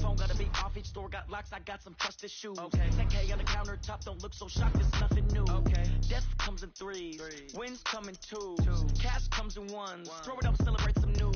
Phone gotta be off, each store got locks, I got some trusted shoes. 10K on the countertop, don't look so shocked, it's nothing new. Death comes in threes, wins come in twos, cash comes in ones. Throw it up, celebrate some news.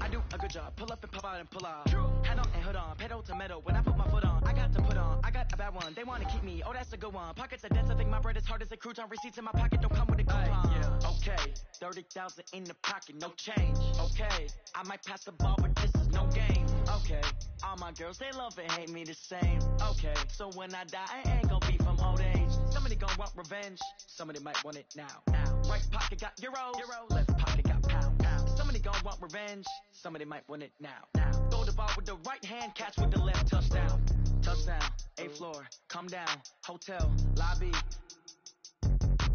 I do a good job, pull up and pop out and pull out. Head on and hood on, pedal to metal. When I put my foot on, I got to put on. I got a bad one, they wanna keep me, oh that's a good one. Pockets are dense, I think my bread is hard as a crouton. Receipts in my pocket don't come with a coupon. Okay, 30,000 in the pocket, no change. Okay, I might pass the ball, but this is no game. Okay, all my girls, they love and hate me the same. Okay, so when I die, I ain't gonna be from old age. Somebody gon' want revenge, somebody might want it now. Right pocket got euros, left pocket got pound. Somebody gon' want revenge, somebody might want it now. Throw the ball with the right hand, catch with the left, touchdown. Touchdown, 8th floor, come down, hotel, lobby.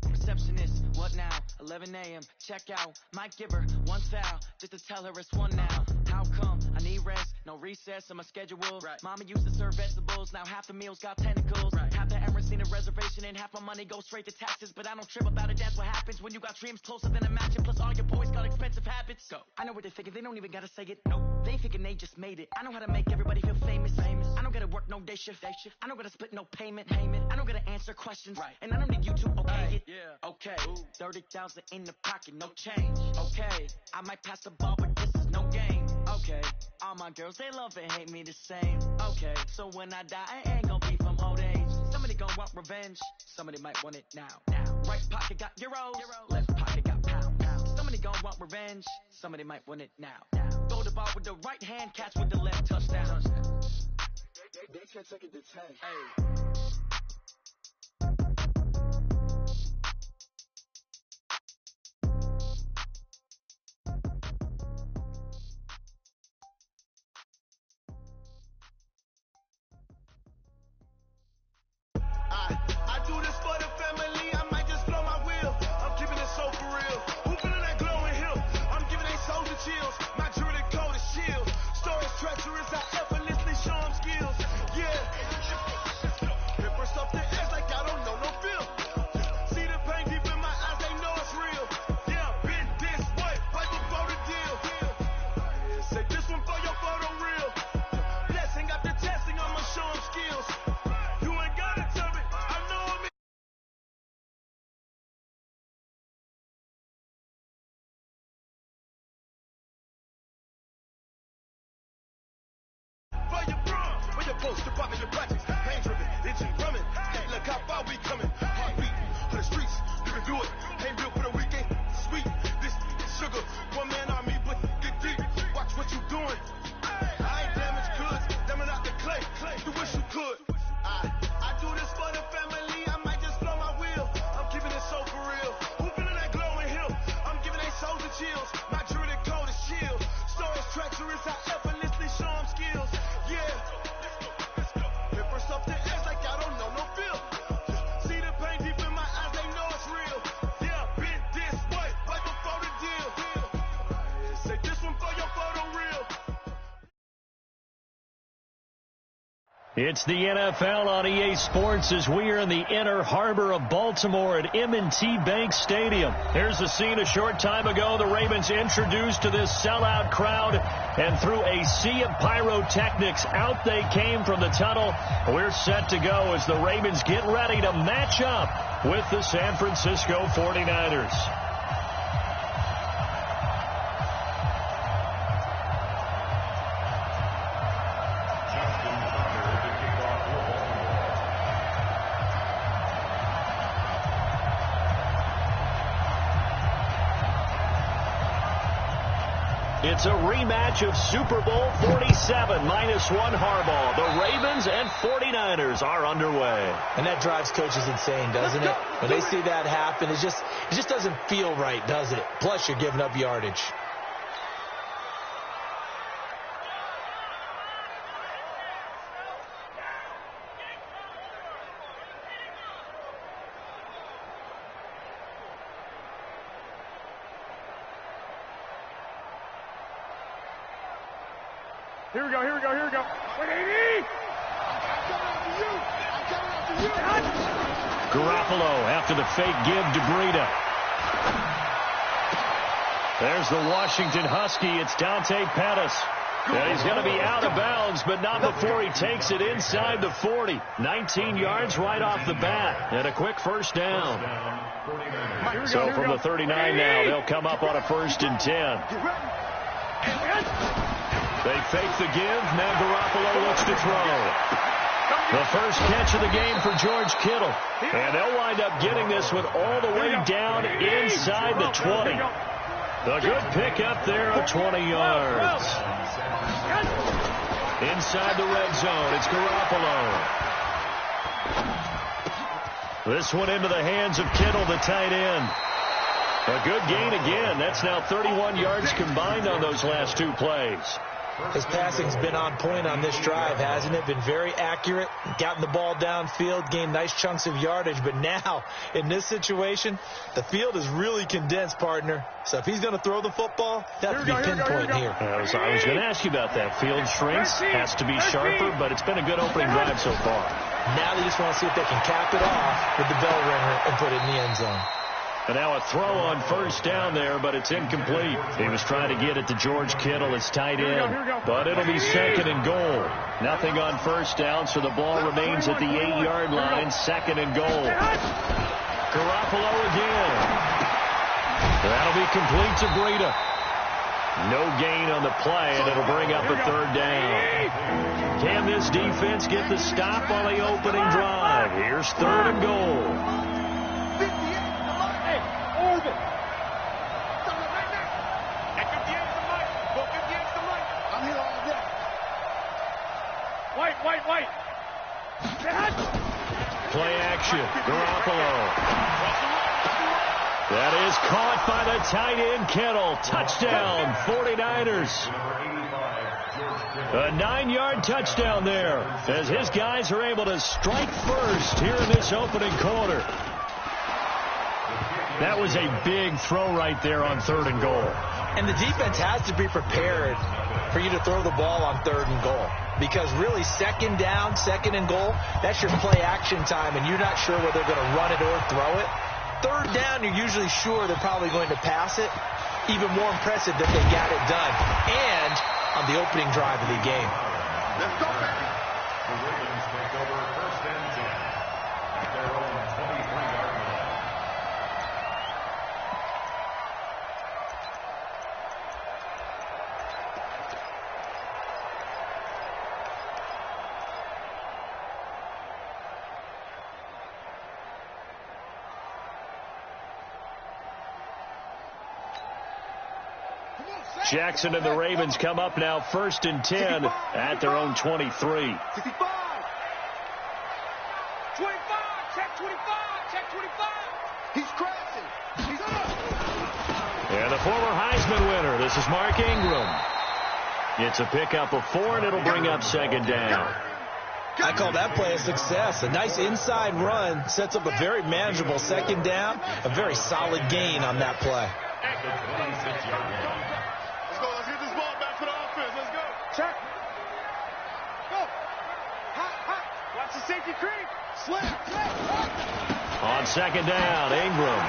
Receptionist, what now? 11 a.m., check out. Might give her one foul, just to tell her it's one now. How come? I need rest, no recess in my schedule. Mama used to serve vegetables, now half the meals got tentacles. Half the Emirates need a reservation and half my money goes straight to taxes. But I don't trip about it, that's what happens when you got dreams closer than a mansion. Plus all your boys got expensive habits. Go. I know what they're thinking, they don't even gotta say it. Nope. They thinking they just made it. I know how to make everybody feel famous. I don't gotta work no day shift. I don't gotta split no payment. I don't gotta answer questions. And I don't need you to okay it. Okay, 30,000 in the pocket, no change. Okay, I might pass the ball, but this is no game. Okay, all my girls, they love and hate me the same. Okay, so when I die, I ain't gonna be from old age. Somebody gon' want revenge, somebody might want it now. Right pocket got euros, left pocket got pound. Somebody gon' want revenge, somebody might want it now. Throw the ball with the right hand, catch with the left, touchdown. They can't take it to 10. I do this for the family, I might just blow my wheel. I'm keeping it so for real. Who feeling that glowing hill? I'm giving they soldier chills. My jewelry coat is shield. Stories treacherous, I effortlessly show them skills. Yeah. Hit first off the edge like I don't know no feel. See the pain deep in my eyes, they know it's real. Yeah, been this way, right before the deal. Say this one for your photo reel. Blessing after testing, I'ma show them skills. You ain't gotta tell me, I know I'm in. For your bronze, for your post, department, your projects. Pain driven, itching, drumming. Hey, look how far we coming. Heartbeat for the streets, you can do it. Ain't built for the weekend, sweet. This sugar, one man army, but get deep. Watch what you doing. I ain't damaged goods, damn out the clay. You wish you could. I do this for the family, I might just blow my wheel. I'm keeping it so for real. Who feeling that glowing hill? I'm giving they soldier chills. My jewelry coat is shield. Stories treacherous, I effortlessly show them skills. Yeah. Hit first off the edge like I don't know no feel. See the pain deep in my eyes, they know it's real. Yeah, been this way, right before the deal. Say this one for your photo reel. It's the NFL on EA Sports as we are in the inner harbor of Baltimore at M&T Bank Stadium. Here's the scene a short time ago. The Ravens introduced to this sellout crowd, and through a sea of pyrotechnics, out they came from the tunnel. We're set to go as the Ravens get ready to match up with the San Francisco 49ers. It's a rematch of Super Bowl 47, -1 Harbaugh. The Ravens and 49ers are underway. And that drives coaches insane, doesn't it? When they see that happen, it just doesn't feel right, does it? Plus, you're giving up yardage. Here we go. Wait, AD! Garoppolo after the fake give to Breida. There's the Washington Husky. It's Dante Pettis. And he's going to be out of bounds, but not before he takes it inside the 40. 19 yards right off the bat, and a quick first down. So from the 39 now, they'll come up on a 1st and 10. They fake the give. Now Garoppolo looks to throw. The first catch of the game for George Kittle. And they'll wind up getting this one all the way down inside the 20. The good pickup there of 20 yards. Inside the red zone, it's Garoppolo. This one into the hands of Kittle, the tight end. A good gain again. That's now 31 yards combined on those last 2 plays. His passing's been on point on this drive, hasn't it? Been very accurate, gotten the ball downfield, gained nice chunks of yardage. But now, in this situation, the field is really condensed, partner. So if he's going to throw the football, that would be pinpoint here. I was going to ask you about that. Field shrinks, has to be sharper, but it's been a good opening drive so far. Now they just want to see if they can cap it off with the bell ringer and put it in the end zone. And now a throw on first down there, but it's incomplete. He was trying to get it to George Kittle, his tight end. But it'll be 2nd and goal. Nothing on first down, so the ball remains at the 8-yard line. 2nd and goal. Garoppolo again. That'll be complete to Breida. No gain on the play, and it'll bring up a 3rd down. Can this defense get the stop on the opening drive? Here's 3rd and goal. White. Play action. Garoppolo. That is caught by the tight end, Kittle. Touchdown, 49ers. A 9-yard touchdown there as his guys are able to strike first here in this opening quarter. That was a big throw right there on 3rd and goal. And the defense has to be prepared for you to throw the ball on 3rd and goal. Because really, 2nd down, 2nd and goal, that's your play action time, and you're not sure whether they're going to run it or throw it. 3rd down, you're usually sure they're probably going to pass it. Even more impressive that they got it done. And on the opening drive of the game. Let's go, baby. The Ravens take over 1st and 10 at their own 23-yard line. Jackson and the Ravens come up now 1st and 10 at their own 23. 65. 25. Check 25. Check 25. He's crashing. He's up. And the former Heisman winner, this is Mark Ingram. It's a pickup of 4, and it'll bring up 2nd down. I call that play a success. A nice inside run sets up a very manageable 2nd down. A very solid gain on that play. Check. Go. Hot. Watch the safety creep. Slip. On 2nd down, Ingram.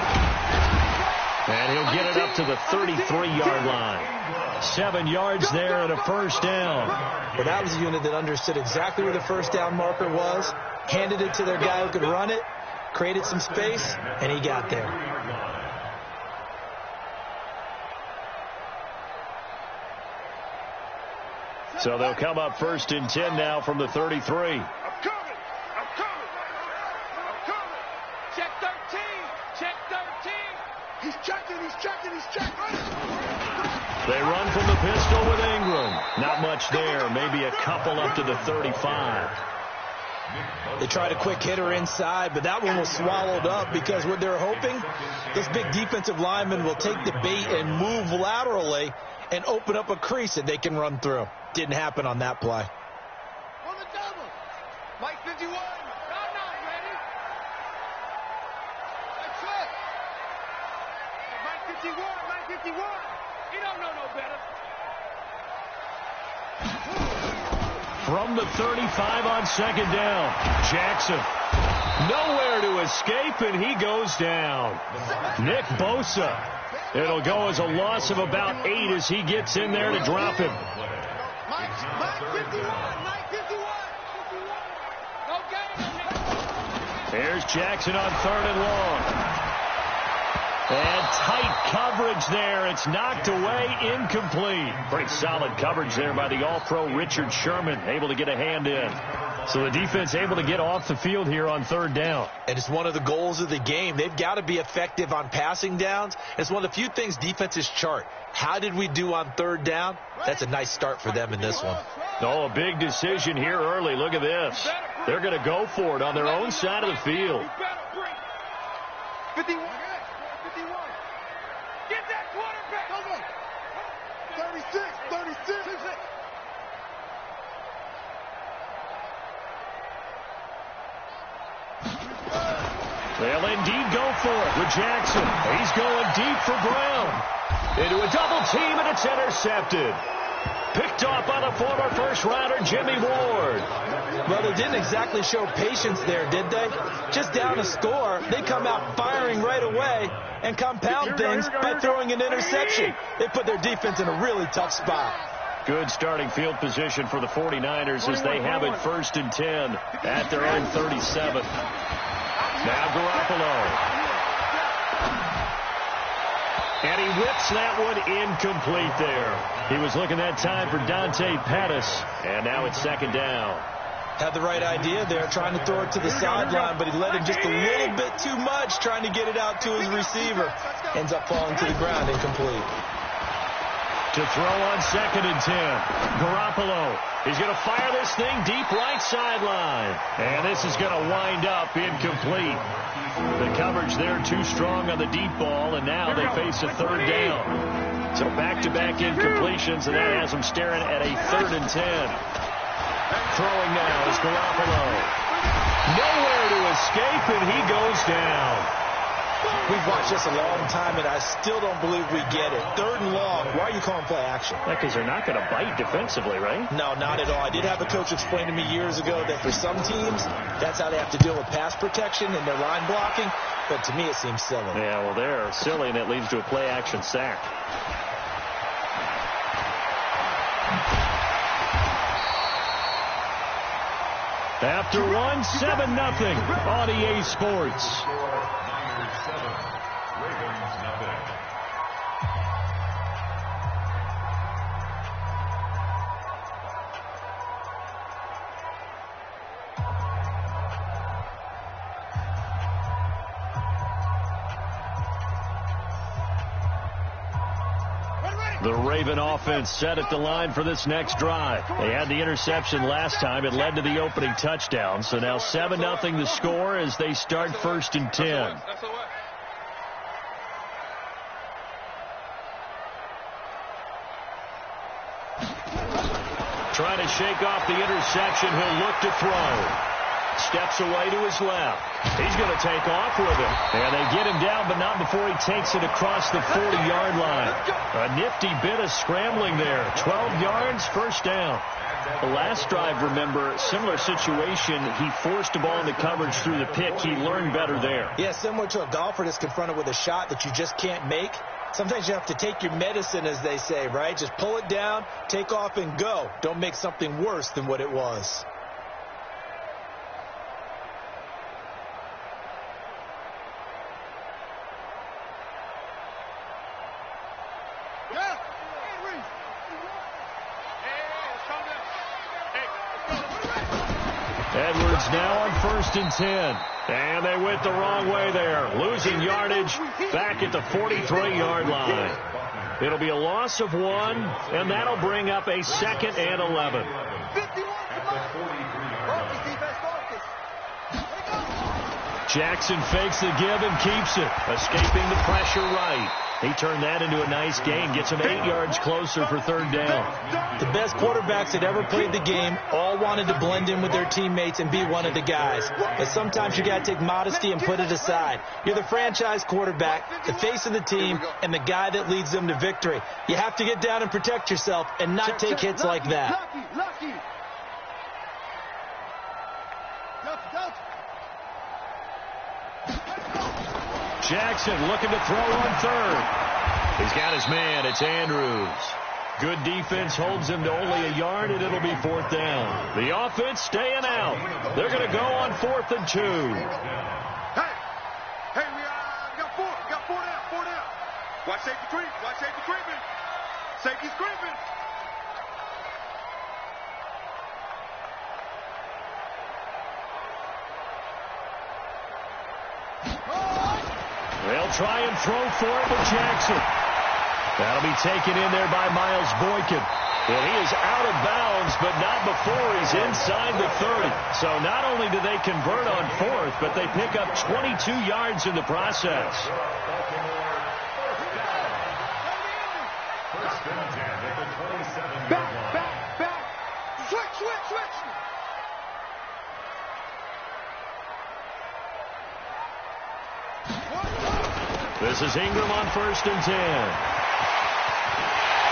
And he'll get it up to the 33-yard line. 7 yards there and a 1st down. Well, that was a unit that understood exactly where the 1st down marker was, handed it to their guy who could run it, created some space, and he got there. So they'll come up 1st and 10 now from the 33. I'm coming. Check 13. Check 13. He's checking. They run from the pistol with Ingram. Not much there. Maybe a couple up to the 35. They tried a quick hitter inside, but that one was swallowed up because what they're hoping, this big defensive lineman will take the bait and move laterally and open up a crease that they can run through. Didn't happen on that play. On the double. Mike 51. I'm not ready. That's it. Mike 51. He don't know no better. From the 35 on 2nd down, Jackson. Nowhere to escape, and he goes down. Nick Bosa. It'll go as a loss of about 8 as he gets in there to drop him. Here's Jackson on 3rd and long. And tight coverage there. It's knocked away, incomplete. Pretty solid coverage there by the All-Pro Richard Sherman, able to get a hand in. So the defense able to get off the field here on 3rd down. And it's one of the goals of the game. They've got to be effective on passing downs. It's one of the few things defenses chart. How did we do on 3rd down? That's a nice start for them in this one. Oh, a big decision here early. Look at this. They're going to go for it on their own side of the field. 51. Get that quarterback. 36. They'll indeed go for it with Jackson. He's going deep for Brown. Into a double team, and it's intercepted. Picked off by the former first-rounder Jimmy Ward. Well, they didn't exactly show patience there, did they? Just down a score, they come out firing right away and compound things by throwing an interception. They put their defense in a really tough spot. Good starting field position for the 49ers as they have it 1st and 10 at their own 37. Now Garoppolo. And he whips that one incomplete there. He was looking that time for Dante Pettis, and now it's 2nd down. Had the right idea there, trying to throw it to the sideline, but he let him just a little bit too much, trying to get it out to his receiver. Ends up falling to the ground, incomplete. To throw on 2nd and 10. Garoppolo. He's going to fire this thing deep right sideline. And this is going to wind up incomplete. The coverage there too strong on the deep ball, and now they face a 3rd down. So back-to-back incompletions, and that has them staring at a 3rd and 10. Throwing now is Garoppolo. Nowhere to escape, and he goes down. We've watched this a long time, and I still don't believe we get it. 3rd and long. Why are you calling play action? Because they're not going to bite defensively, right? No, not at all. I did have a coach explain to me years ago that for some teams, that's how they have to deal with pass protection and their line blocking. But to me, it seems silly. Yeah, well, they're silly, and it leads to a play action sack. After 1, 7-0 on EA Sports. The Raven offense set at the line for this next drive. They had the interception last time. It led to the opening touchdown. So now 7-0 the score as they start 1st and 10. Trying to shake off the interception. He'll look to throw. Steps away to his left. He's going to take off with it. And they get him down, but not before he takes it across the 40-yard line. A nifty bit of scrambling there. 12 yards, 1st down. The last drive, remember, similar situation. He forced the ball into coverage through the pick. He learned better there. Yeah, similar to a golfer that's confronted with a shot that you just can't make. Sometimes you have to take your medicine, as they say, right? Just pull it down, take off, and go. Don't make something worse than what it was. Edwards now on 1st and 10. And they went the wrong way there. Losing yardage back at the 43-yard line. It'll be a loss of 1, and that'll bring up a 2nd and 11. Jackson fakes the give and keeps it. Escaping the pressure right. He turned that into a nice gain. Gets him 8 yards closer for 3rd down. The best quarterbacks that ever played the game all wanted to blend in with their teammates and be one of the guys. But sometimes you got to take modesty and put it aside. You're the franchise quarterback, the face of the team, and the guy that leads them to victory. You have to get down and protect yourself and not take hits like that. Jackson looking to throw on 3rd. He's got his man. It's Andrews. Good defense holds him to only a yard, and it'll be 4th down. The offense staying out. They're going to go on 4th and 2. Hey, we got four. Got 4 down. 4 down. Watch safety creep. Watch safety creeping. Safety's creeping. They'll try and throw for it with Jackson. That'll be taken in there by Miles Boykin. And he is out of bounds, but not before he's inside the 30. So not only do they convert on 4th, but they pick up 22 yards in the process. Back. Switch. This is Ingram on 1st and 10.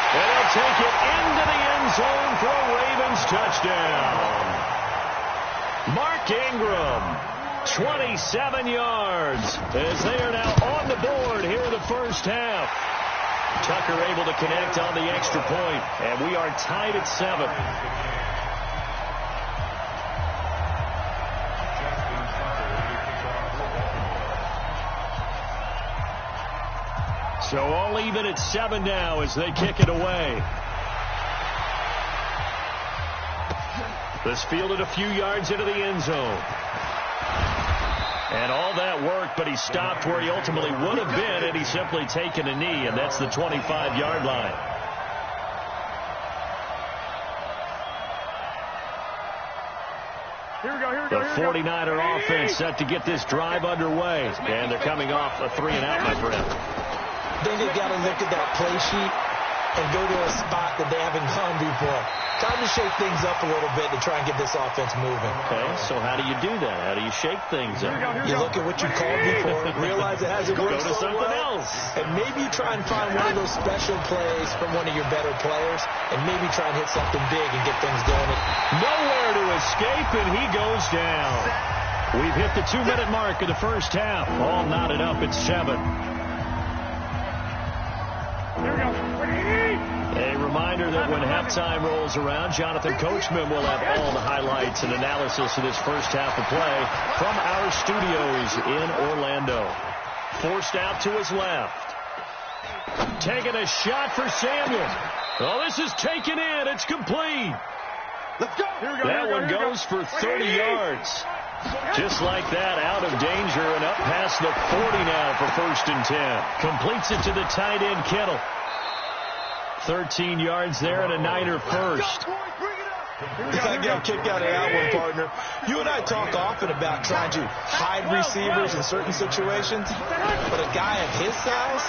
And they'll take it into the end zone for a Ravens touchdown. Mark Ingram, 27 yards, as they are now on the board here in the first half. Tucker able to connect on the extra point, and we are tied at 7. So all even at 7 now as they kick it away. This fielded a few yards into the end zone. And all that worked, but he stopped where he ultimately would have been had he simply taken a knee, and that's the 25-yard line. The 49er offense set to get this drive underway, and they're coming off a 3-and-out, my friend. Then they got to look at that play sheet and go to a spot that they haven't gone before. Time to shake things up a little bit to try and get this offense moving. Okay, so how do you do that? How do you shake things up? You look at what you called before, realize it hasn't worked so something well, else, and maybe you try and find one of those special plays from one of your better players, and maybe try and hit something big and get things going. Nowhere to escape, and he goes down. We've hit the 2-minute mark of the first half. All knotted up at 7. A reminder that when halftime rolls around, Jonathan Coachman will have all the highlights and analysis of this first half of play from our studios in Orlando. Forced out to his left. Taking a shot for Samuel. Oh, this is taken in. It's complete. Let's go. That one goes for 30 yards. Just like that, out of danger and up past the 40 now for 1st and 10. Completes it to the tight end, Kittle. 13 yards there and a Niner first. I get a kick out of that one, partner. You and I talk often about trying to hide receivers in certain situations, but a guy of his size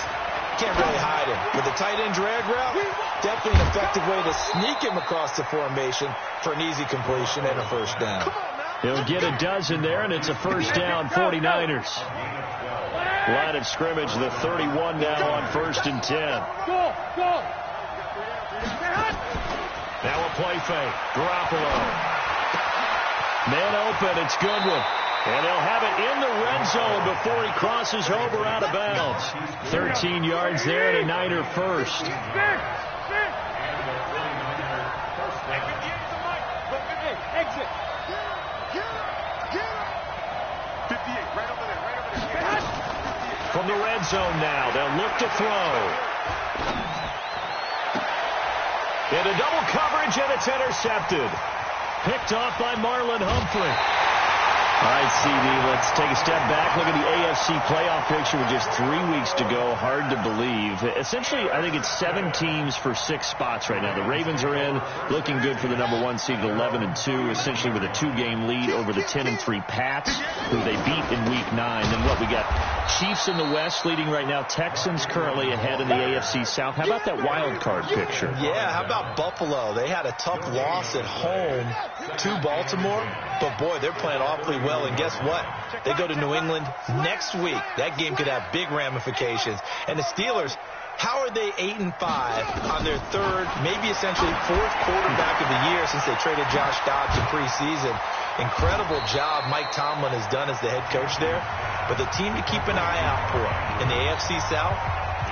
can't really hide him. With the tight end drag route, definitely an effective way to sneak him across the formation for an easy completion and a first down. He'll get a dozen there, and it's a first down, 49ers. Line of scrimmage, the 31 now on 1st and 10. Now a play fake. Garoppolo. Man open. It's Goodwin. And they'll have it in the red zone before he crosses over out of bounds. 13 yards there and a Niner first. Exit. From the red zone now, they'll look to throw. Into double coverage, and it's intercepted. Picked off by Marlon Humphrey. All right, CD, let's take a step back. Look at the AFC playoff picture with just 3 weeks to go. Hard to believe. Essentially, I think it's 7 teams for 6 spots right now. The Ravens are in, looking good for the number 1 seed at 11-2, essentially with a 2-game lead over the 10-3 Pats, who they beat in Week 9. Then what, we got Chiefs in the West leading right now. Texans currently ahead in the AFC South. How about that wild card picture? Yeah, how about Buffalo? They had a tough loss at home to Baltimore, but boy, they're playing awfully well. And guess what? They go to New England next week. That game could have big ramifications. And the Steelers, how are they 8-5 on their 3rd, maybe essentially 4th quarterback of the year since they traded Josh Dobbs in preseason? Incredible job Mike Tomlin has done as the head coach there. But the team to keep an eye out for in the AFC South,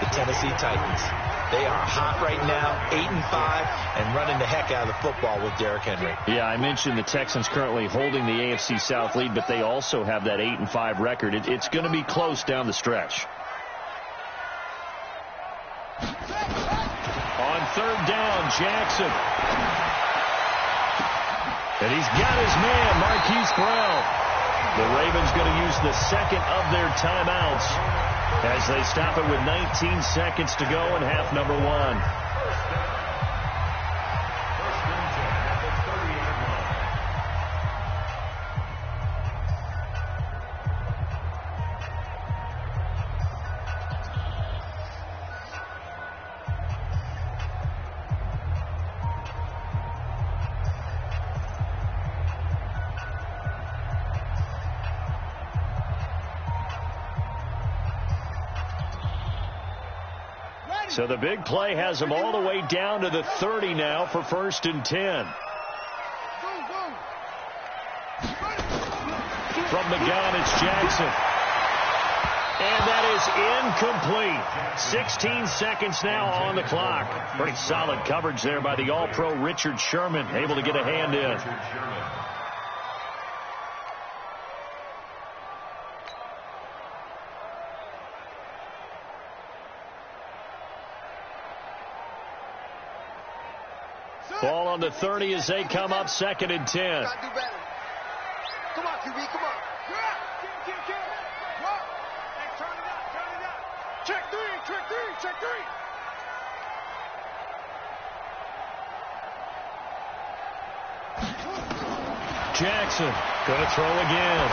the Tennessee Titans. They are hot right now, 8-5, and running the heck out of the football with Derrick Henry. Yeah, I mentioned the Texans currently holding the AFC South lead, but they also have that 8-5 record. It's going to be close down the stretch. On third down, Jackson. And he's got his man, Marquise Brown. The Ravens going to use the second of their timeouts as they stop it with 19 seconds to go in half number 1. So the big play has them all the way down to the 30 now for 1st and 10. From the gun, it's Jackson. And that is incomplete. 16 seconds now on the clock. Pretty solid coverage there by the All-Pro Richard Sherman, able to get a hand in. Ball on the 30 as they come up 2nd and 10. Come on, QB, come on. Turn it up. Check three. Jackson going to throw again.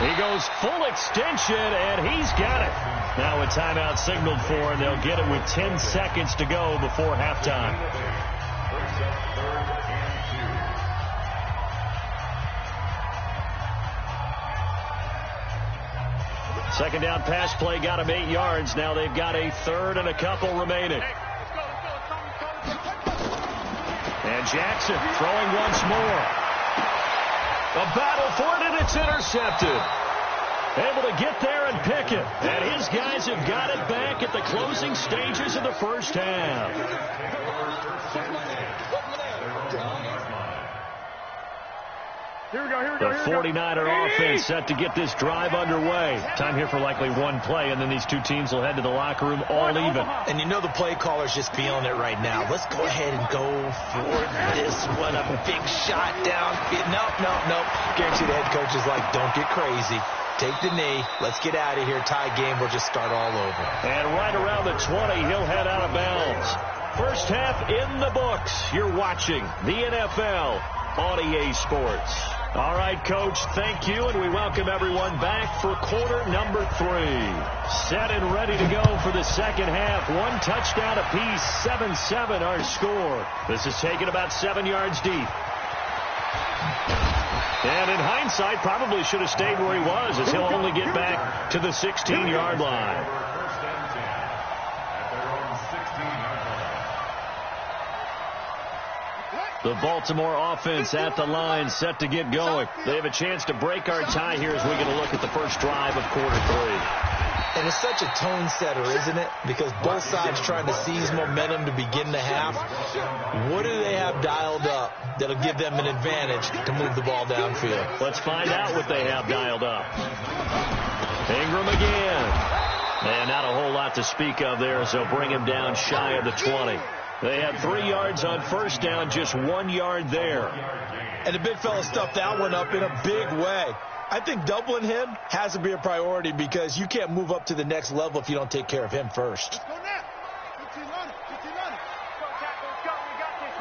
He goes full extension, and he's got it. Now a timeout signaled for, and they'll get it with 10 seconds to go before halftime. Second down pass play got him 8 yards. Now they've got a third and a couple remaining. And Jackson throwing once more. A battle for it, and it's intercepted. Able to get there and pick it. And his guys have got it back at the closing stages of the first half. Here we go. The 49er offense set to get this drive underway. Time here for likely one play, and then these two teams will head to the locker room all even. And you know the play caller's just feeling it right now. Let's go ahead and go for this one. A big shot downfield. Nope. Guarantee the head coach is like, don't get crazy. Take the knee. Let's get out of here. Tie game. We'll just start all over. And right around the 20, he'll head out of bounds. First half in the books. You're watching the NFL on EA Sports. All right, Coach, thank you, and we welcome everyone back for quarter number 3. Set and ready to go for the second half. One touchdown apiece, 7-7 our score. This is taken about 7 yards deep. And in hindsight, probably should have stayed where he was, as he'll only get back to the 16-yard line. The Baltimore offense at the line, set to get going. They have a chance to break our tie here as we get a look at the first drive of quarter 3. And it's such a tone setter, isn't it? Because both sides trying to seize momentum to begin the half. What do they have dialed up that'll give them an advantage to move the ball downfield? Let's find out what they have dialed up. Ingram again. And not a whole lot to speak of there as they'll bring him down shy of the 20. They had 3 yards on first down, just 1 yard there. And the big fella stuffed that one up in a big way. I think doubling him has to be a priority because you can't move up to the next level if you don't take care of him first. Let's go now. 15 on it. Go, tackle. Let's go. We got this.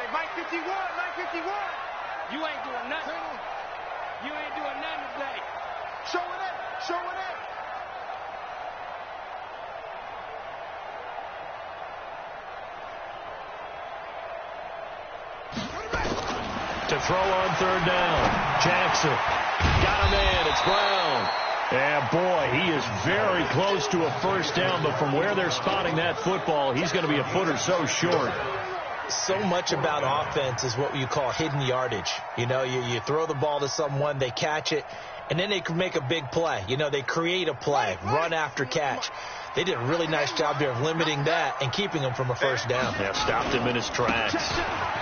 Hey, Mike 51. You ain't doing nothing. Today. Show it up. To throw on third down. Jackson. Got him in. It's Brown. And boy, he is very close to a first down, but from where they're spotting that football, he's going to be a foot or so short. so much about offense is what you call hidden yardage. You know, you throw the ball to someone, they catch it, and then they can make a big play. You know, they create a play, run after catch. They did a really nice job there of limiting that and keeping him from a first down. Yeah, stopped him in his tracks.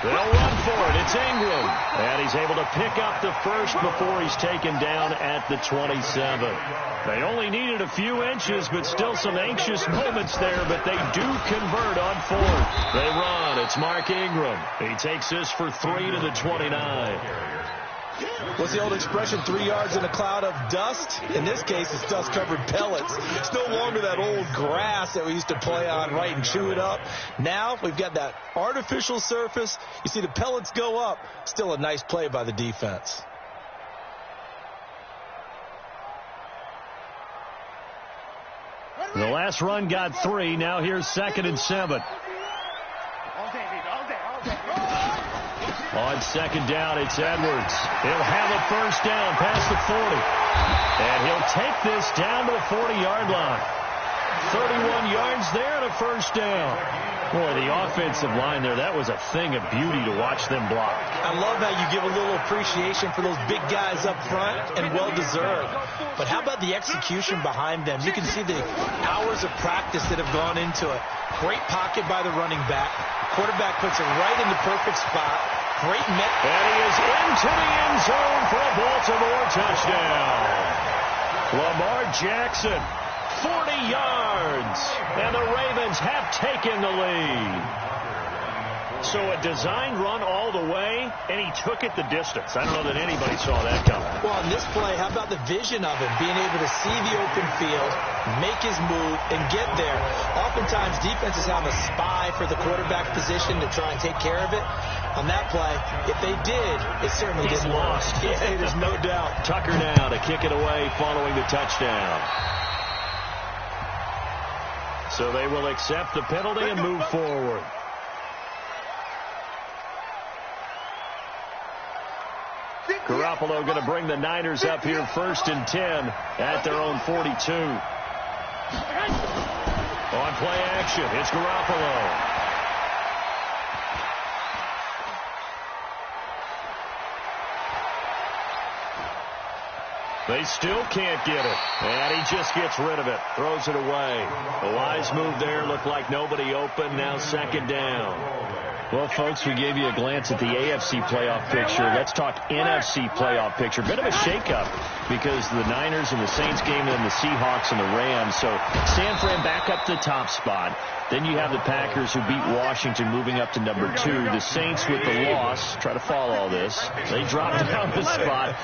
They'll run for it. It's Ingram. And he's able to pick up the first before he's taken down at the 27. They only needed a few inches, but still some anxious moments there, but they do convert on fourth. They run. It's Mark Ingram. He takes this for 3 to the 29. What's the old expression, 3 yards in a cloud of dust? In this case, it's dust-covered pellets. It's no longer that old grass that we used to play on, right, and chew it up. Now we've got that artificial surface. You see the pellets go up. Still a nice play by the defense. The last run got 3. Now here's 2nd and 7. On 2nd down, it's Edwards. He'll have a first down past the 40. And he'll take this down to the 40-yard line. 31 yards there and a first down. Boy, the offensive line there, that was a thing of beauty to watch them block. I love how you give a little appreciation for those big guys up front, and well-deserved. But how about the execution behind them? You can see the hours of practice that have gone into it. Great pocket by the running back. Quarterback puts it right in the perfect spot. Great met. And he is into the end zone for a Baltimore touchdown. Lamar Jackson, 40 yards. And the Ravens have taken the lead. So a designed run all the way, and he took it the distance. I don't know that anybody saw that coming. Well, in this play, how about the vision of him, being able to see the open field, make his move, and get there. Oftentimes, defenses have a spy for the quarterback position to try and take care of it. On that play, if they did, it certainly didn't lost. Yeah, there's no doubt. Tucker now to kick it away following the touchdown. So they will accept the penalty and move forward. Garoppolo going to bring the Niners up here 1st and 10 at their own 42. On play action, it's Garoppolo. They still can't get it. And he just gets rid of it. Throws it away. A wise move there. Looked like nobody open. Now 2nd down. Well, folks, we gave you a glance at the AFC playoff picture. Let's talk NFC playoff picture. Bit of a shakeup because the Niners and the Saints game and the Seahawks and the Rams. So San Fran back up to the top spot. Then you have the Packers who beat Washington moving up to number 2. The Saints with the loss. Try to follow all this. They dropped down the spot.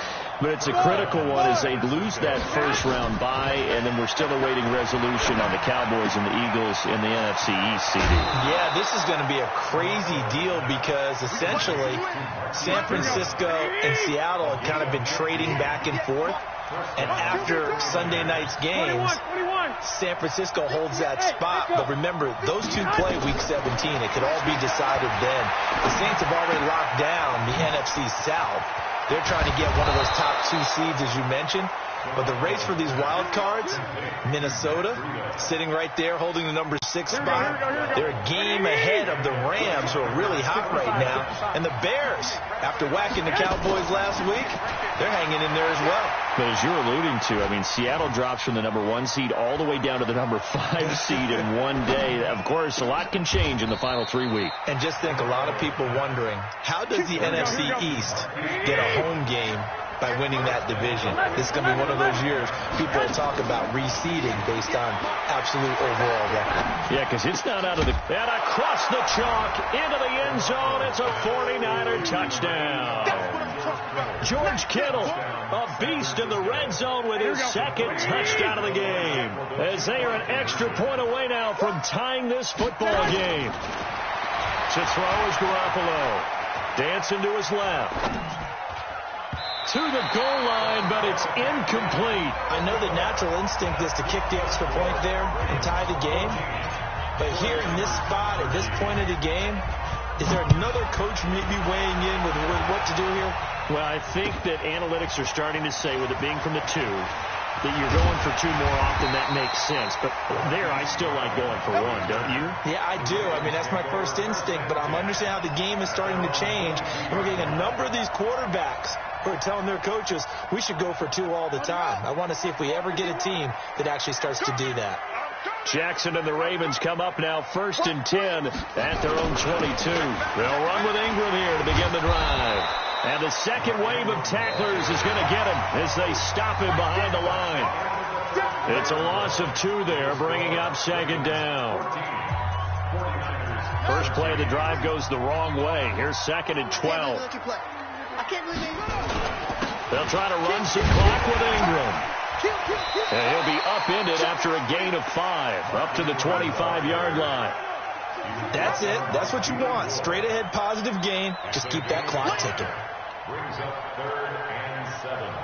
But it's a critical one as they lose that first round bye, and then we're still awaiting resolution on the Cowboys and the Eagles in the NFC East, CD. Yeah, this is going to be a crazy deal because essentially San Francisco and Seattle have kind of been trading back and forth. And after Sunday night's games, San Francisco holds that spot. But remember, those two play Week 17. It could all be decided then. The Saints have already locked down the NFC South. They're trying to get one of those top 2 seeds, as you mentioned. But the race for these wild cards, Minnesota sitting right there holding the number 6 spot. They're a game ahead of the Rams, who are really hot right now. And the Bears, after whacking the Cowboys last week, they're hanging in there as well. But as you're alluding to, I mean, Seattle drops from the number 1 seed all the way down to the number 5 seed in one day. Of course, a lot can change in the final 3 weeks. And just think, a lot of people wondering, how does the NFC East get a home game by winning that division? This is going to be one of those years people will talk about reseeding based on absolute overall record. Yeah, because it's not out of the... And across the chalk, into the end zone, it's a 49er touchdown. George Kittle, a beast in the red zone with his 2nd touchdown of the game. As they are an extra point away now from tying this football game. To throw is Garoppolo. Dancing to his left. To the goal line, but it's incomplete. I know the natural instinct is to kick the extra point there and tie the game. But here in this spot, at this point of the game, is there another coach maybe weighing in with what to do here? Well, I think that analytics are starting to say, with it being from the 2, that you're going for 2 more often, that makes sense. But there, I still like going for 1, don't you? Yeah, I do. I mean, that's my first instinct, but I'm understanding how the game is starting to change. And we're getting a number of these quarterbacks who are telling their coaches, we should go for 2 all the time. I want to see if we ever get a team that actually starts to do that. Jackson and the Ravens come up now 1st and 10 at their own 22. They'll run with Ingram here to begin the drive. And the second wave of tacklers is going to get him as they stop him behind the line. It's a loss of 2 there, bringing up 2nd down. First play of the drive goes the wrong way. Here's 2nd and 12. They'll try to run some clock with Ingram. And he'll be upended after a gain of 5, up to the 25-yard line. That's it. That's what you want. Straight ahead positive gain. Just keep that clock ticking. Brings up 3rd and 7.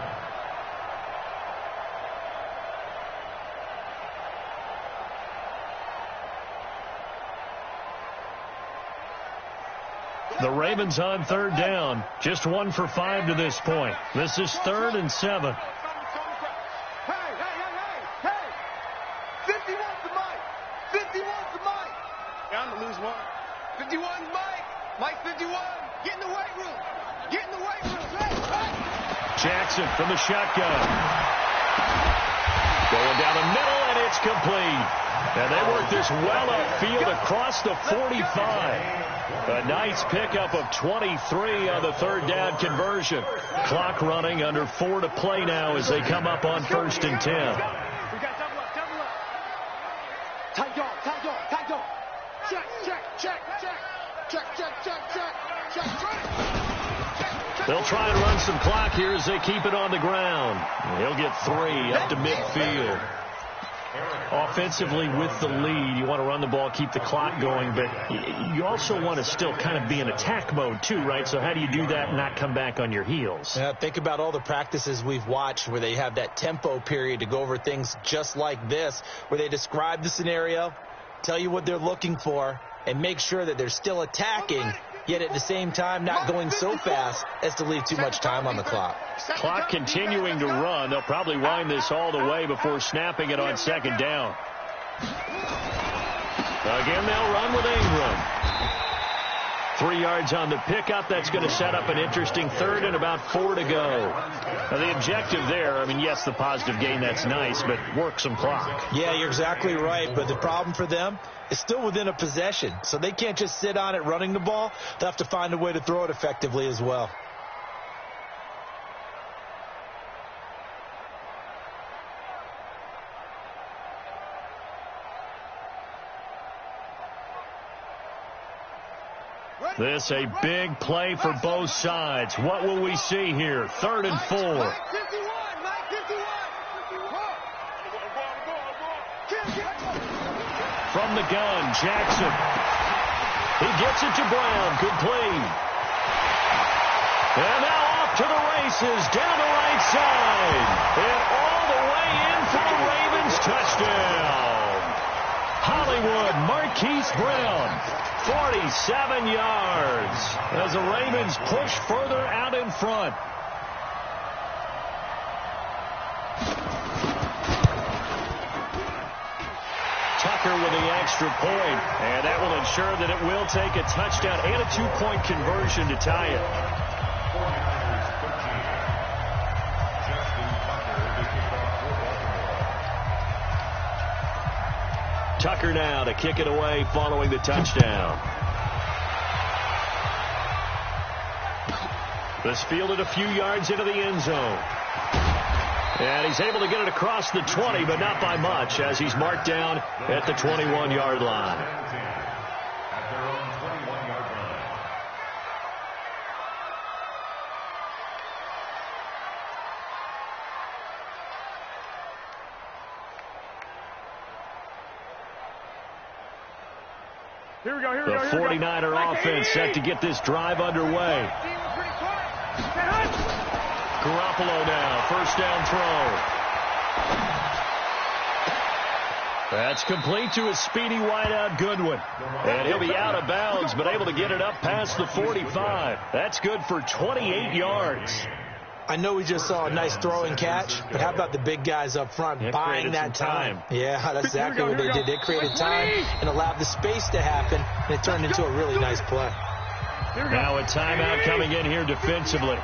The Ravens on 3rd down. Just 1 for 5 to this point. This is 3rd and 7. Jackson from the shotgun. Going down the middle, and it's complete. And they work this well upfield across the 45. A nice pickup of 23 on the 3rd down conversion. Clock running, under 4 to play now as they come up on 1st and 10. They'll try and run some clock here as they keep it on the ground. He'll get 3 up to midfield. Offensively with the lead, you want to run the ball, keep the clock going, but you also want to still kind of be in attack mode too, right? So how do you do that and not come back on your heels? Yeah, think about all the practices we've watched where they have that tempo period to go over things just like this, where they describe the scenario, tell you what they're looking for, and make sure that they're still attacking, yet at the same time not going so fast as to leave too much time on the clock. Clock continuing to run. They'll probably wind this all the way before snapping it on 2nd down. Again, they'll run with Ingram. 3 yards on the pickup. That's going to set up an interesting 3rd and about 4 to go. Now, the objective there, I mean, yes, the positive gain, that's nice, but work some clock. Yeah, you're exactly right, but the problem for them is still within a possession, so they can't just sit on it running the ball. They'll have to find a way to throw it effectively as well. This a big play for both sides. What will we see here? 3rd and 4. From the gun, Jackson. He gets it to Brown. Complete. And now off to the races down the right side. And all the way in for the Ravens touchdown. Hollywood, Marquise Brown. 47 yards as the Ravens push further out in front. Tucker with the extra point, and that will ensure that it will take a touchdown and a 2-point conversion to tie it. Tucker now to kick it away following the touchdown. This fielded a few yards into the end zone. And he's able to get it across the 20, but not by much, as he's marked down at the 21-yard line. At their own 21-yard line. Here we go, here we The go, here we go. 49er offense set to get this drive underway. Garoppolo now, 1st down throw. That's complete to a speedy wideout Goodwin. And he'll be out of bounds, but able to get it up past the 45. That's good for 28 yards. I know we just saw a nice throw and catch, but how about the big guys up front buying that time? Yeah, that's exactly what they did. They created time and allowed the space to happen, and it turned into a really nice play. Now a timeout coming in here defensively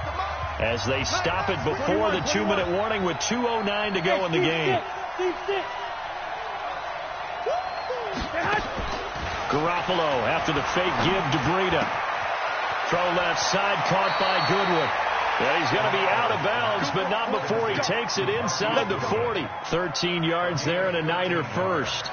as they stop it before the 2-minute warning with 2:09 to go in the game. Garoppolo after the fake give to Breida. Throw left side caught by Goodwin. Yeah, he's going to be out of bounds, but not before he takes it inside the 40. 13 yards there and a Niner first.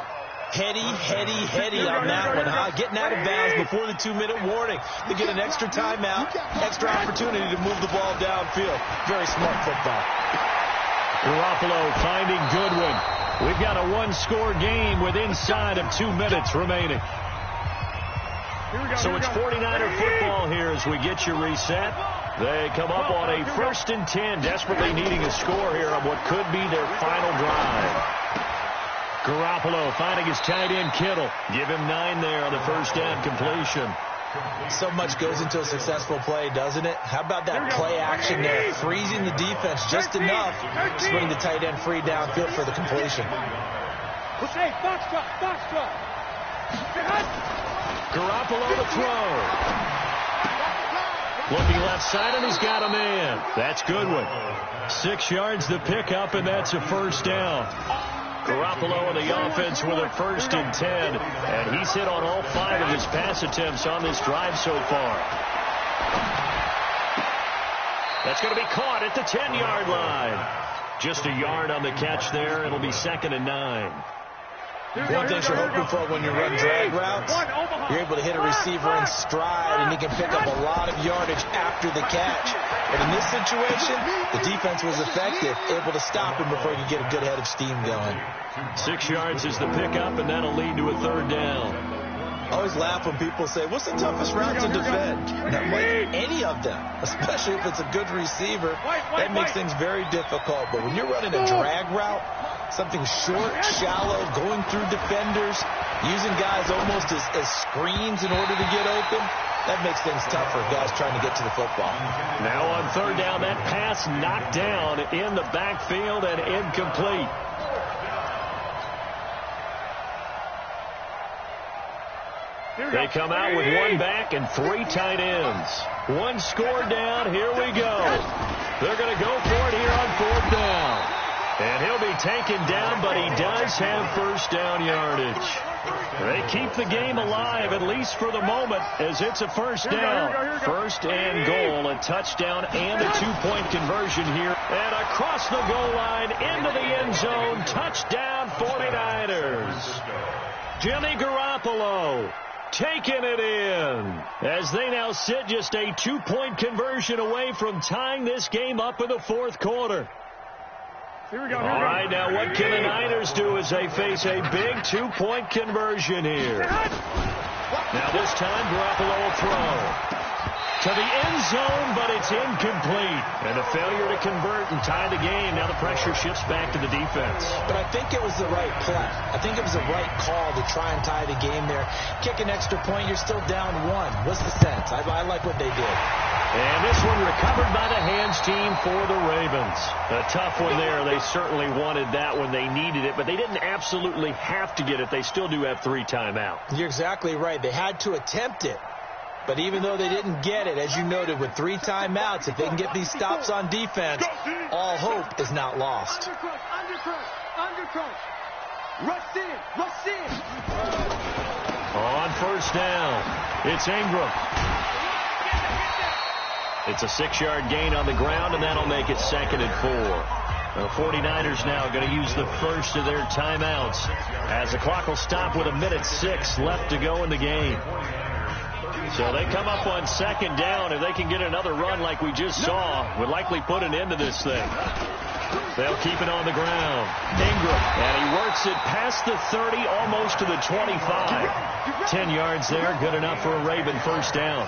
Heady on that one, huh? Getting out of bounds before the 2-minute warning. They get an extra timeout, extra opportunity to move the ball downfield. Very smart football. Garoppolo finding Goodwin. We've got a one-score game with inside of 2 minutes remaining. So it's 49er football here as we get you reset. They come up on a 1st and 10, desperately needing a score here on what could be their final drive. Garoppolo finding his tight end Kittle. Give him 9 there on the first down completion. So much goes into a successful play, doesn't it? How about that play action there? Freezing the defense just enough to bring the tight end free downfield for the completion. Garoppolo to throw. Looking left side, and he's got a man. That's Goodwin. 6 yards the pickup, and that's a first down. Garoppolo and the offense with a 1st and 10, and he's hit on all 5 of his pass attempts on this drive so far. That's going to be caught at the 10-yard line. Just a yard on the catch there. It'll be 2nd and 9. One thing you're hoping for when you run drag routes, you're able to hit a receiver in stride, and he can pick up a lot of yardage after the catch. But in this situation, the defense was effective, able to stop him before he could get a good head of steam going. 6 yards is the pickup, and that'll lead to a 3rd down. I always laugh when people say, what's the toughest route to defend? Not like any of them, especially if it's a good receiver. That makes things very difficult. But when you're running a drag route, something short, shallow, going through defenders, using guys almost as screens in order to get open, that makes things tough for guys trying to get to the football. Now on 3rd down, that pass knocked down in the backfield and incomplete. They come out with 1 back and 3 tight ends. 1 score down. Here we go. They're going to go for it here on 4th down. And he'll be taken down, but he does have first down yardage. They keep the game alive, at least for the moment, as it's a first down. 1st and goal, a touchdown and a 2-point conversion here. And across the goal line, into the end zone, touchdown 49ers. Jimmy Garoppolo taking it in as they now sit just a 2-point conversion away from tying this game up in the 4th quarter. All right, now what can the Niners do as they face a big 2-point conversion here? Now this time, Garoppolo will throw to the end zone, but it's incomplete. And a failure to convert and tie the game. Now the pressure shifts back to the defense. But I think it was the right play. I think it was the right call to try and tie the game there. Kick an extra point, you're still down 1. What's the sense? I like what they did. And this one recovered by the hands team for the Ravens. A tough one there. They certainly wanted that when they needed it, but they didn't absolutely have to get it. They still do have 3 timeouts. You're exactly right. They had to attempt it. But even though they didn't get it, as you noted, with 3 timeouts, if they can get these stops on defense, all hope is not lost. Undercrush. Rush in. On 1st down, it's Ingram. It's a 6-yard gain on the ground, and that'll make it 2nd and 4. The 49ers now going to use the first of their timeouts as the clock will stop with 1:06 left to go in the game. So they come up on 2nd down. If they can get another run like we just saw, would likely put an end to this thing. They'll keep it on the ground. Ingram, and he works it past the 30, almost to the 25. 10 yards there, good enough for a Raven first down.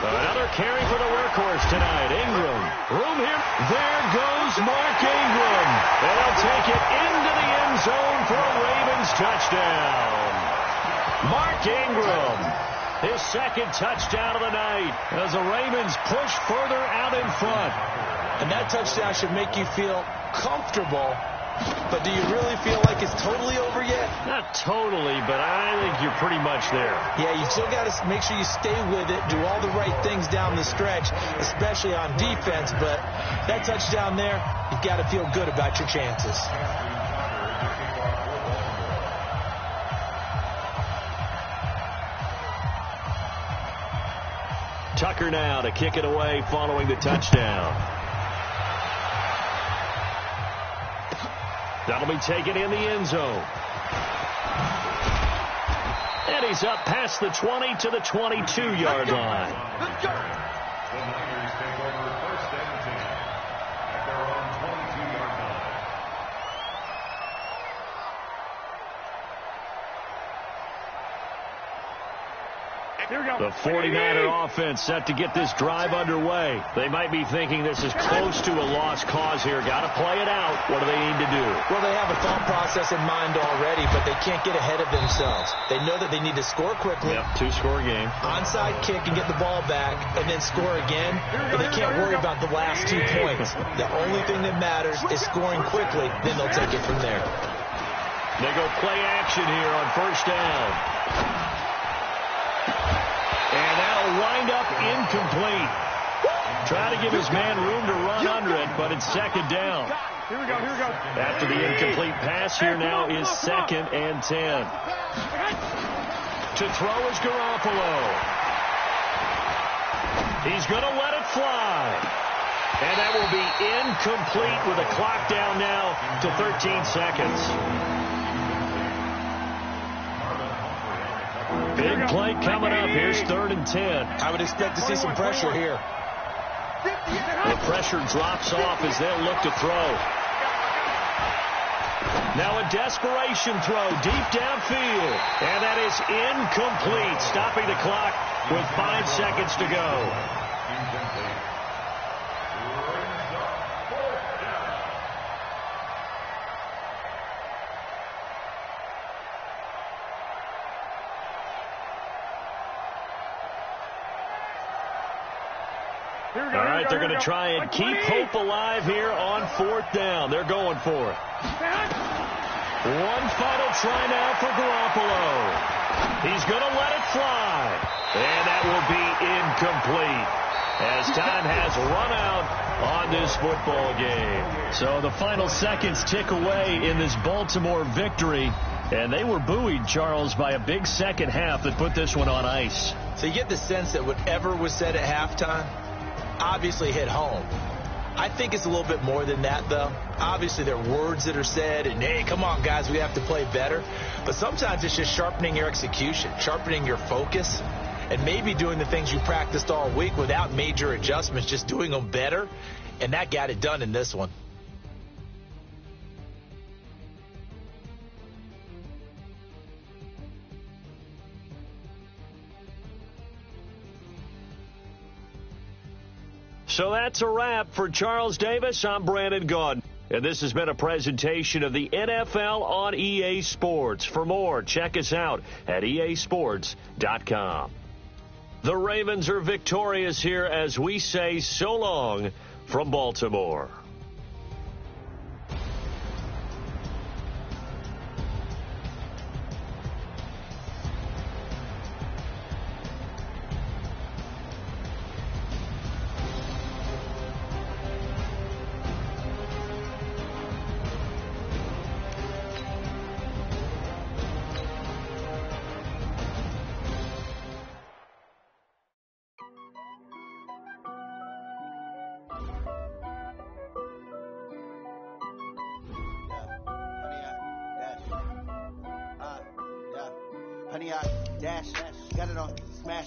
Another carry for the workhorse tonight. Ingram. Room here. There goes Mark Ingram. And they'll take it into the end zone for a Ravens touchdown. Mark Ingram his second touchdown of the night as the Ravens push further out in front. And that touchdown should make you feel comfortable. But do you really feel like it's totally over yet? Not totally, but I think you're pretty much there. Yeah, you still got to make sure you stay with it, do all the right things down the stretch, especially on defense. But that touchdown there, you've got to feel good about your chances. Tucker now to kick it away following the touchdown. That'll be taken in the end zone. And he's up past the 20 to the 22-yard line. The Niners take over first and 10 at their own 22-yard line. The 49er offense set to get this drive underway. They might be thinking this is close to a lost cause here. Got to play it out. What do they need to do? Well, they have a thought process in mind already, but they can't get ahead of themselves. They know that they need to score quickly. Yep, two-score game. Onside kick and get the ball back and then score again, but they can't worry about the last 2 points. The only thing that matters is scoring quickly, then they'll take it from there. They go play action here on first down. And that'll wind up incomplete. Try to give his man room to run under it, but it's second down. Here we go. After the incomplete pass, here now is second and 10. To throw is Garoppolo. He's going to let it fly. And that will be incomplete with a clock down now to 13 seconds. Big play coming up. Here's 3rd and 10. I would expect to see some pressure here. The pressure drops off as they'll look to throw. Now a desperation throw deep downfield. And that is incomplete, stopping the clock with 5 seconds to go. All right, they're going to try and keep hope alive here on 4th down. They're going for it. One final try now for Garoppolo. He's going to let it fly. And that will be incomplete as time has run out on this football game. So the final seconds tick away in this Baltimore victory. And they were buoyed, Charles, by a big second half that put this one on ice. So you get the sense that whatever was said at halftime obviously hit home. I think it's a little bit more than that, though. Obviously, there are words that are said, and, hey, come on, guys, we have to play better. But sometimes it's just sharpening your execution, sharpening your focus, and maybe doing the things you practiced all week without major adjustments, just doing them better, and that got it done in this one. So that's a wrap for Charles Davis. I'm Brandon Gaudin. And this has been a presentation of the NFL on EA Sports. For more, check us out at easports.com. The Ravens are victorious here as we say so long from Baltimore. Honey, I dash, got it on smash,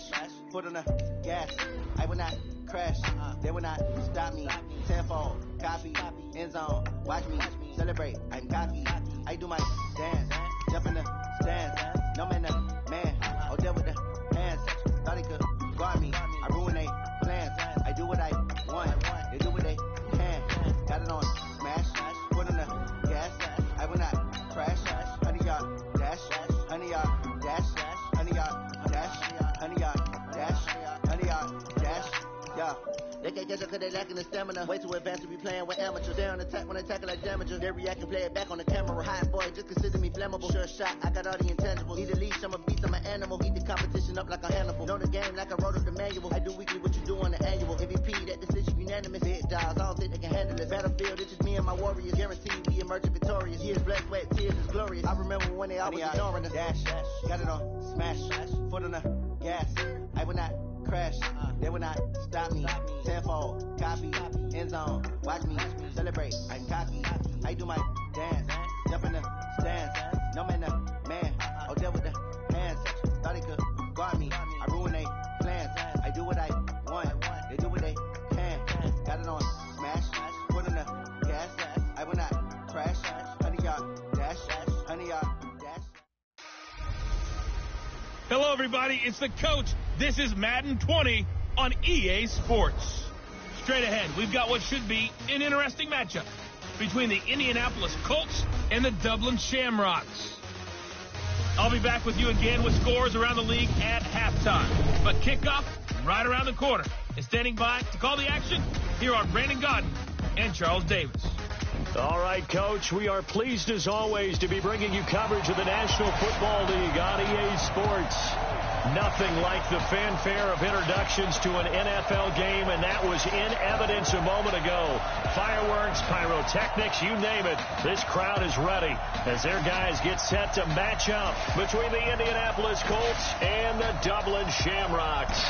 foot on the gas. I will not crash, they will not stop me. Tenfold, copy, end zone, watch me celebrate. I'm cocky, I do my dance, jump in the stands. No man, man, oh deal with the hands. Thought they could guard me, I ruin they plans. I do what I want, they do what they can. Got it on smash, foot on the gas. I will not crash, honey, y'all dash, honey, y'all dash, honey, y'all dash, honey, y'all They can't catch up cause they lacking the stamina. Way too advanced to be playing with amateurs. They on attack when they tackle like damager. They react and play it back on the camera. Hot boy, just consider me flammable. Sure shot, I got all the intangibles. Need a leash, I'm a beast, I'm an animal. Eat the competition up like a Hannibal. Know the game like I wrote up the manual. I do weekly what you do on the annual. MVP, that decision unanimous. Hit dials, I don't think they can handle it. Battlefield, it's just me and my warriors. Guaranteed we emerging victorious. Years blood, sweat, tears is glorious. I remember when they always ignoring us. Dash, got it on, smash, foot on the gas. I will not crash, they will not stop me. Tenfold, copy, end zone, watch me celebrate. I cocky, I do my dance, jump in the stands. No man, the man, oh deal with the hands. Thought they could guard me, I ruin they plans. I do what I want, they do what they can. Got it on, smash, foot on the gas. I will not crash, 100-yard dash, 100-yard dash. Hello, everybody. It's the coach. This is Madden 20 on EA Sports. Straight ahead, we've got what should be an interesting matchup between the Indianapolis Colts and the Dublin Shamrocks. I'll be back with you again with scores around the league at halftime. But kickoff right around the corner. And standing by to call the action, here are Brandon Godden and Charles Davis. All right, Coach, we are pleased as always to be bringing you coverage of the National Football League on EA Sports. Nothing like the fanfare of introductions to an NFL game, and that was in evidence a moment ago. Fireworks, pyrotechnics, you name it. This crowd is ready as their guys get set to match up between the Indianapolis Colts and the Dublin Shamrocks.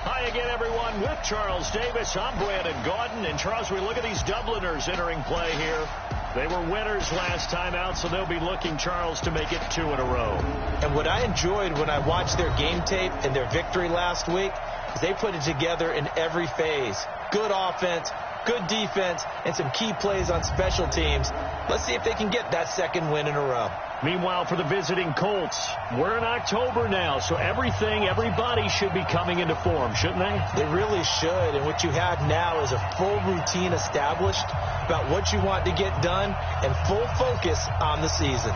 Hi again, everyone, with Charles Davis. I'm Brandon Gaudin. And, Charles, we look at these Dubliners entering play here. They were winners last time out, so they'll be looking, Charles, to make it 2 in a row. And what I enjoyed when I watched their game tape and their victory last week is they put it together in every phase. Good offense, good defense, and some key plays on special teams. Let's see if they can get that second win in a row. Meanwhile, for the visiting Colts, we're in October now, so everybody should be coming into form, shouldn't they? They really should, and what you have now is a full routine established about what you want to get done and full focus on the season.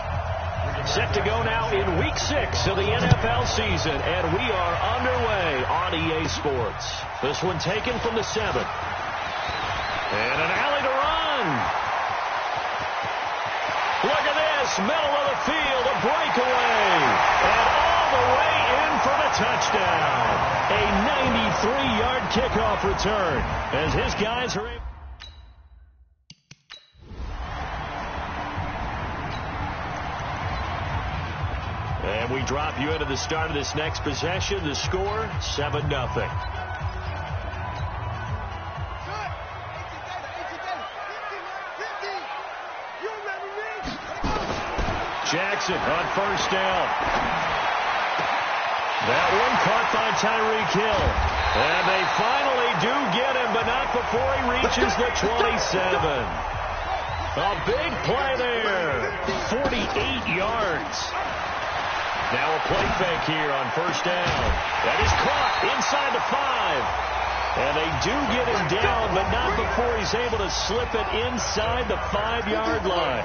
Set to go now in Week 6 of the NFL season, and we are underway on EA Sports. This one taken from the 7. And an alley to run. Look at this, middle of the field, a breakaway, and all the way in for the touchdown. A 93-yard kickoff return as his guys are able. And we drop you into the start of this next possession. The score, 7-0. Jackson on first down. That one caught by Tyreek Hill. And they finally do get him, but not before he reaches the 27. A big play there. 48 yards. Now a play fake here on first down. That is caught inside the 5. And they do get him down, but not before he's able to slip it inside the 5-yard line.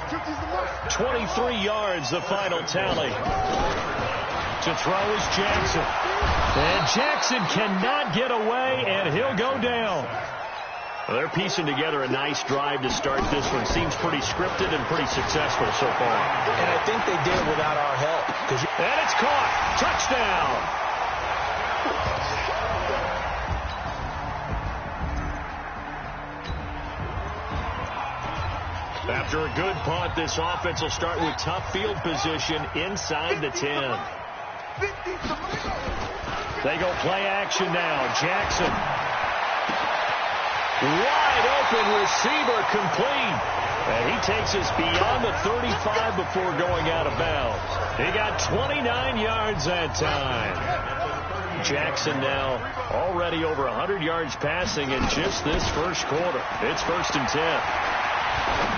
23 yards, the final tally. To throw is Jackson. And Jackson cannot get away, and he'll go down. Well, they're piecing together a nice drive to start this one. Seems pretty scripted and pretty successful so far. And I think they did it without our help. And it's caught. Touchdown. After a good punt, this offense will start with tough field position inside the 10. They go play action now. Jackson. Wide open receiver complete. And he takes us beyond the 35 before going out of bounds. He got 29 yards that time. Jackson now already over 100 yards passing in just this first quarter. It's 1st and 10.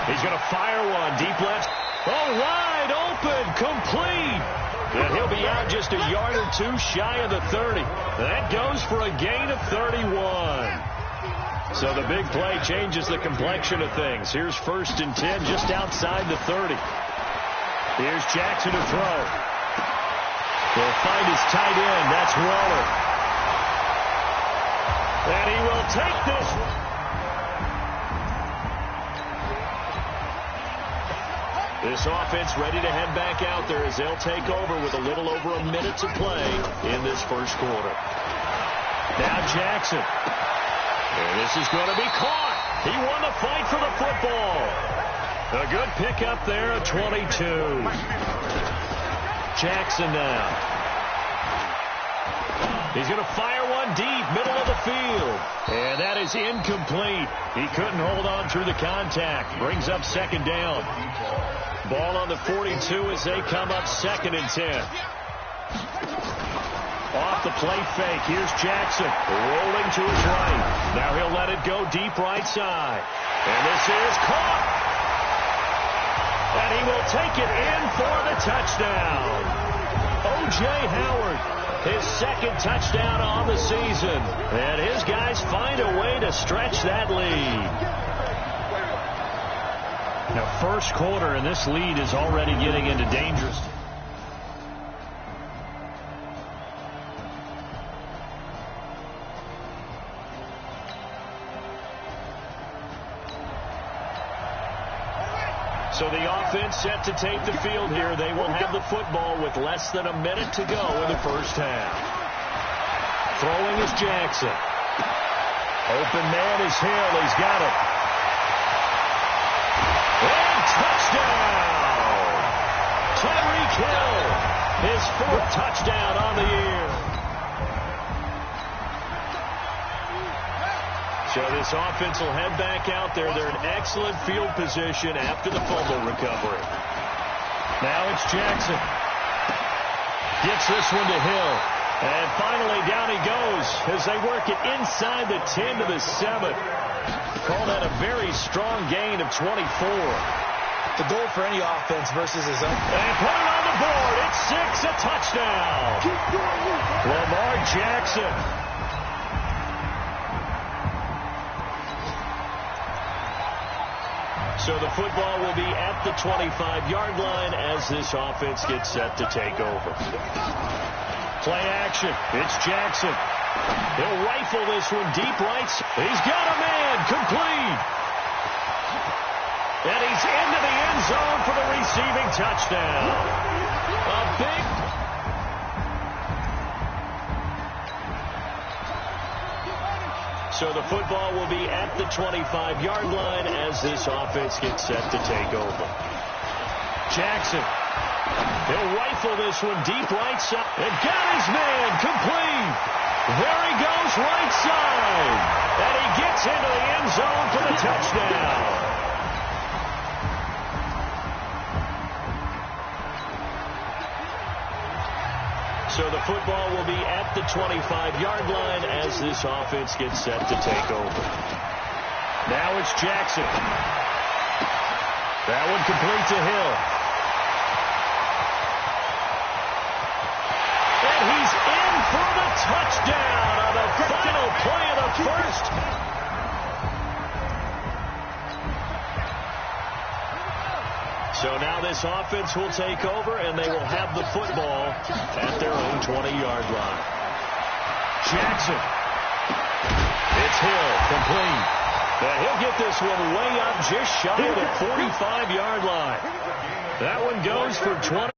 He's going to fire one deep left. Oh, wide open, complete. And he'll be out just a yard or two shy of the 30. That goes for a gain of 31. So the big play changes the complexion of things. Here's 1st and 10 just outside the 30. Here's Jackson to throw. He'll find his tight end. That's Waller. And he will take this. This offense ready to head back out there as they'll take over with a little over a minute to play in this first quarter. Now Jackson. And this is going to be caught. He won the fight for the football. A good pickup there at 22. Jackson now. He's going to fire one deep, middle of the field. And that is incomplete. He couldn't hold on through the contact. Brings up second down. Ball on the 42 as they come up 2nd and 10. Off the play fake. Here's Jackson rolling to his right. Now he'll let it go deep right side. And this is caught. And he will take it in for the touchdown. O.J. Howard, his 2nd touchdown on the season. And his guys find a way to stretch that lead. Now, first quarter, and this lead is already getting into dangerous. So the offense set to take the field here. They will have the football with less than a minute to go in the first half. Throwing is Jackson. Open man is Hill. He's got it. And touchdown! Tyreek Hill, his 4th touchdown on the year. So this offense will head back out there. They're in excellent field position after the fumble recovery. Now it's Jackson. Gets this one to Hill. And finally down he goes as they work it inside the 10 to the 7. Call that a very strong gain of 24. The goal for any offense versus his own. And put it on the board. It's 6, a touchdown. Lamar Jackson. So the football will be at the 25-yard line as this offense gets set to take over. Play action. It's Jackson. He'll rifle this one deep right. He's got a man. Complete. And he's into the end zone for the receiving touchdown. A big... So the football will be at the 25-yard line as this offense gets set to take over. Jackson. He'll rifle this one deep right side. And got his man. Complete. There he goes right side. And he gets into the end zone for the touchdown. So the football will be at the 25-yard line as this offense gets set to take over. Now it's Jackson. That one complete to Hill. And he's in for the touchdown on the final play of the first. So now this offense will take over, and they will have the football at their own 20-yard line. Jackson. It's Hill, complete. And he'll get this one way up just shy of the 45-yard line. That one goes for 20.